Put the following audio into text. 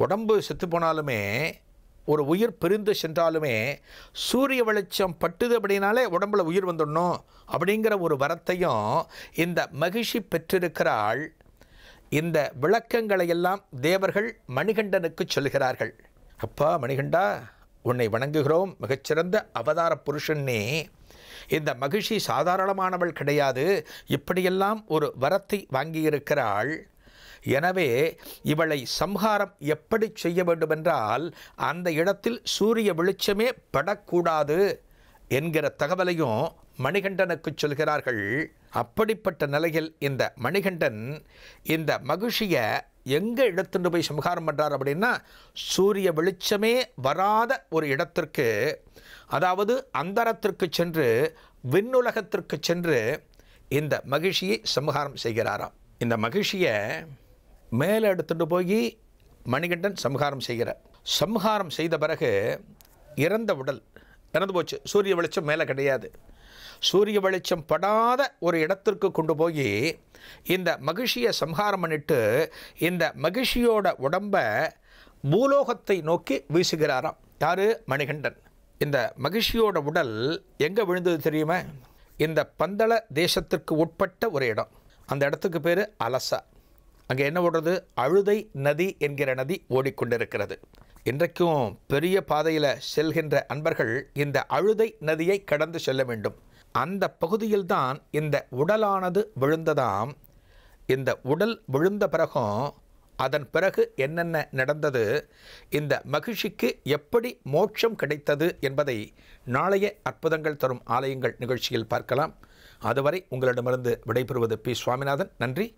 உடம்பு செத்து போனாலுமே, ஒரு உயிர் பிரிந்து சென்றாலுமே சூரிய வெளிச்சம் பட்டுது அப்படின்னாலே உடம்புல உயிர் வந்துடணும் அப்படிங்கிற ஒரு வரத்தையும் இந்த மகிஷி பெற்றிருக்கிறாள். இந்த விளக்கங்களை எல்லாம் தேவர்கள் மணிகண்டனுக்கு சொல்கிறார்கள். அப்பா மணிகண்டா, உன்னை வணங்குகிறோம், மிகச்சிறந்த அவதார புருஷன் நீ. இந்த மகிஷி சாதாரணமானவள் கிடையாது, இப்படியெல்லாம் ஒரு வரத்தை வாங்கியிருக்கிறாள். எனவே இவளை சம்ஹாரம் எப்படி செய்ய வேண்டுமென்றால் அந்த இடத்தில் சூரிய வெளிச்சமே படக்கூடாது என்கிற தகவலையும் மணிகண்டனுக்கு சொல்கிறார்கள். அப்படிப்பட்ட நிலையில் இந்த மணிகண்டன் இந்த மகிஷியை எங்கே எடுத்துட்டு போய் சம்ஹாரம் பண்ணுறார் அப்படின்னா, சூரிய வெளிச்சமே வராத ஒரு இடத்திற்கு, அதாவது அந்தரத்திற்கு சென்று விண்ணுலகத்திற்கு சென்று இந்த மகிஷியை சம்ஹாரம் செய்கிறாராம். இந்த மகிஷியை மேலே எடுத்துட்டு போய் மணிகண்டன் சம்ஹாரம் செய்கிறார். சம்ஹாரம் செய்த பிறகு இறந்த உடல் இறந்து போச்சு. சூரிய வெளிச்சம் மேலே கிடையாது. சூரிய வெளிச்சம் படாத ஒரு இடத்திற்கு கொண்டு போய் இந்த மகிஷியை சம்ஹாரம் பண்ணிட்டு இந்த மகிஷியோட உடம்பை பூலோகத்தை நோக்கி வீசுகிறாராம். யாரு? மணிகண்டன். இந்த மகிஷியோட உடல் எங்கே விழுந்தது தெரியுமா? இந்த பந்தள தேசத்திற்கு உட்பட்ட ஒரு இடம். அந்த இடத்துக்கு பேர் அலசா. அங்கே என்ன ஓடுறது? அழுதை நதி என்கிற நதி ஓடிக்கொண்டிருக்கிறது. இன்றைக்கும் பெரிய பாதையில் செல்கின்ற அன்பர்கள் இந்த அழுதை நதியை கடந்து செல்ல வேண்டும். அந்த பகுதியில்தான் இந்த உடலானது விழுந்ததாம். இந்த உடல் விழுந்த பிறகும் அதன் பிறகு என்னென்ன நடந்தது, இந்த மகிஷிக்கு எப்படி மோட்சம் கிடைத்தது என்பதை நாளைய அற்புதங்கள் தரும் ஆலயங்கள் நிகழ்ச்சியில் பார்க்கலாம். அதுவரை உங்களிடமிருந்து விடைபெறுவது பி. சுவாமிநாதன். நன்றி.